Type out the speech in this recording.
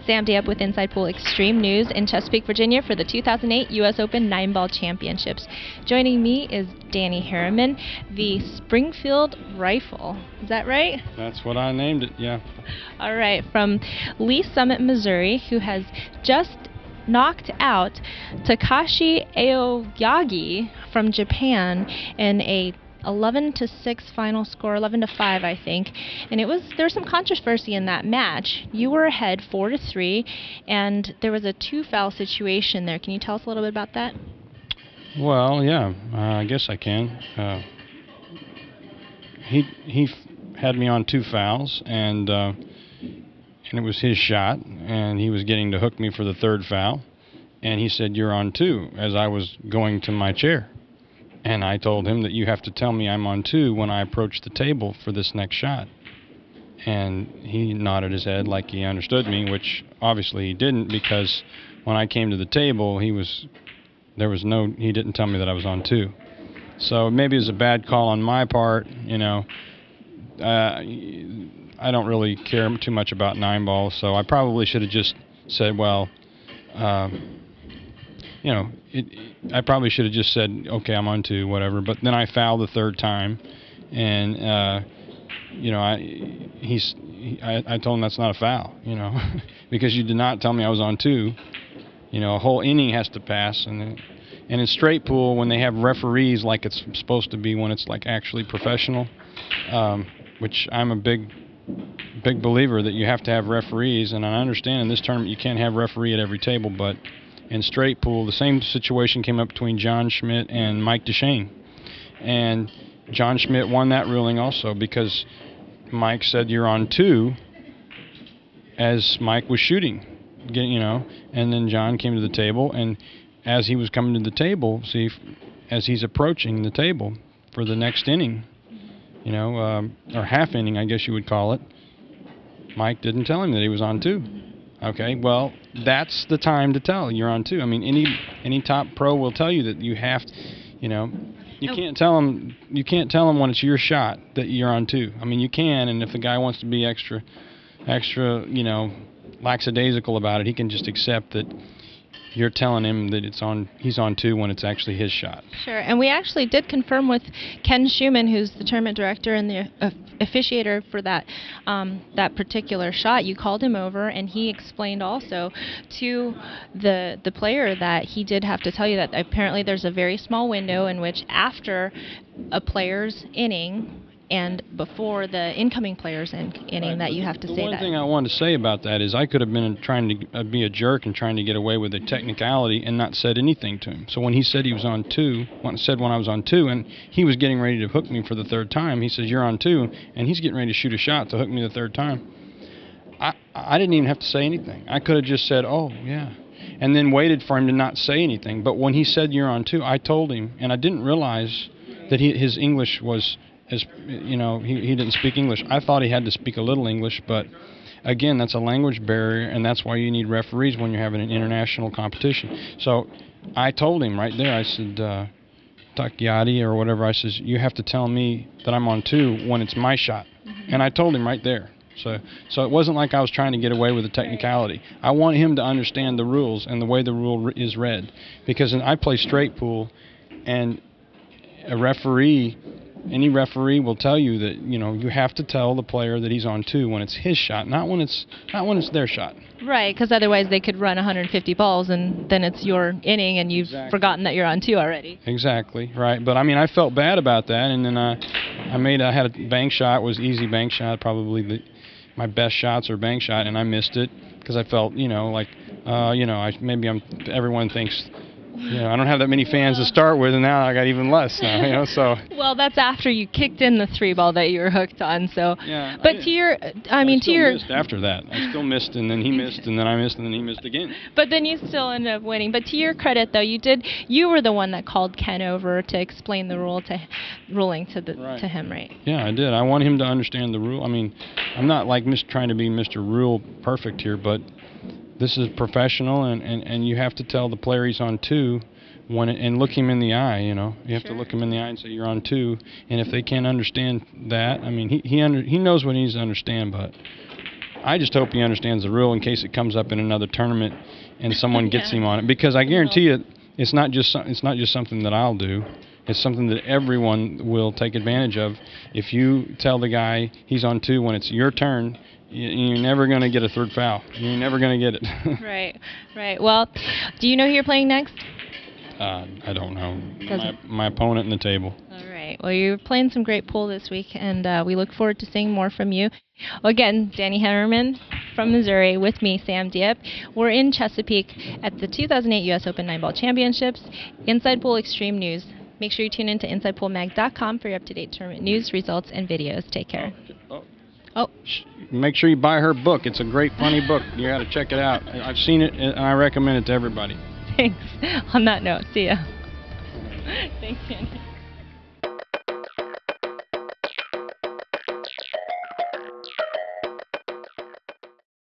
Sam Day up with Inside Pool Extreme News in Chesapeake, Virginia for the 2008 U.S. Open 9-Ball Championships. Joining me is Danny Harriman, the Springfield Rifle. Is that right? That's what I named it, yeah. All right, from Lee Summit, Missouri, who has just knocked out Takashi Aoyagi from Japan in a 11-6 final score, 11-5 I think, and there was some controversy in that match. You were ahead 4-3, and there was a 2-foul situation there. Can you tell us a little bit about that? Well, yeah, I guess I can. He had me on 2 fouls, and it was his shot, and he was getting to hook me for the 3rd foul, and he said, "You're on 2," as I was going to my chair. And I told him that you have to tell me I'm on 2 when I approach the table for this next shot. And he nodded his head like he understood me, which obviously he didn't, because when I came to the table, he didn't tell me that I was on 2. So maybe it was a bad call on my part, you know. I don't really care too much about 9-ball, so I probably should have just said, well, you know, I probably should have just said, okay, I'm on 2, whatever. But then I fouled the 3rd time, and you know, I told him that's not a foul, you know, because you did not tell me I was on 2. You know, a whole inning has to pass, and in straight pool, when they have referees like it's supposed to be when it's like actually professional, which I'm a big believer that you have to have referees, and I understand in this tournament you can't have referee at every table, but in straight pool, the same situation came up between John Schmidt and Mike DeShane. And John Schmidt won that ruling also because Mike said you're on 2 as Mike was shooting, you know. And then John came to the table, and as he was coming to the table, as he's approaching the table for the next inning, you know, or half inning, I guess you would call it, Mike didn't tell him that he was on 2. Okay, well, that's the time to tell you're on 2. I mean, any top pro will tell you that you have to, you know, you can't tell them when it's your shot that you're on 2. I mean, you can, and if the guy wants to be extra, you know, lackadaisical about it, he can just accept that you're telling him that he's on 2 when it's actually his shot. Sure, and we actually did confirm with Ken Schumann, who's the tournament director and the officiator for that particular shot. You called him over, and he explained also to the player that he did have to tell you that apparently there's a very small window in which after a player's inning and before the incoming player's inning that you have to say that. The one thing I wanted to say about that is I could have been trying to be a jerk and trying to get away with a technicality and not said anything to him. So when he said he was on 2, when I was on 2, and he was getting ready to hook me for the 3rd time, he says, "You're on 2," and he's getting ready to shoot a shot to hook me the 3rd time. I didn't even have to say anything. I could have just said, "Oh, yeah," and then waited for him to not say anything. But when he said, "You're on 2," I told him, and I didn't realize that his English was, as you know, he didn't speak English. I thought he had to speak a little English, but again, that's a language barrier, and that's why you need referees when you're having an international competition. So I told him right there, I said, Takyati or whatever, I says, you have to tell me that I'm on 2 when it's my shot. And I told him right there. So it wasn't like I was trying to get away with a technicality. I want him to understand the rules and the way the rule is read. Because I play straight pool, and any referee will tell you that, you know, you have to tell the player that he's on 2 when it's his shot, not when it's their shot. Right, because otherwise they could run 150 balls, and then it's your inning, and you've forgotten that you're on 2 already. Exactly, right. But I mean, I felt bad about that, and then I had a bank shot. It was easy bank shot, probably my best shots are bank shot, and I missed it because I felt, you know, like, you know, everyone thinks, you know, I don't have that many fans to start with, and now I got even less now, you know, so. Well, that's after you kicked in the 3-ball that you were hooked on, so. Yeah. But I missed after that. I still missed, and then he missed, and then I missed, and then he missed again. But then you still ended up winning. But to your credit, though, you were the one that called Ken over to explain the ruling to him, right? Yeah, I did. I want him to understand the rule. I mean, I'm not like trying to be Mr. Rule Perfect here, but this is professional, and you have to tell the player he's on 2 and look him in the eye, you know. You have to look him in the eye and say you're on 2, and if they can't understand that, I mean, he knows what he needs to understand, but I just hope he understands the rule in case it comes up in another tournament and someone gets him on it. Because I guarantee you, it's not just something that I'll do. It's something that everyone will take advantage of. If you tell the guy he's on 2 when it's your turn, you're never going to get a third foul. You're never going to get it. Right, right. Well, do you know who you're playing next? I don't know. My opponent in the table. All right. Well, you're playing some great pool this week, and we look forward to seeing more from you. Again, Danny Harriman from Missouri with me, Sam Diep. We're in Chesapeake at the 2008 U.S. Open 9-Ball Championships. Inside Pool Extreme News. Make sure you tune in to InsidePoolMag.com for your up-to-date tournament news, results, and videos. Take care. Oh. Make sure you buy her book. It's a great, funny book. You got to check it out. I've seen it, and I recommend it to everybody. Thanks. On that note, see ya. Thanks, Danny.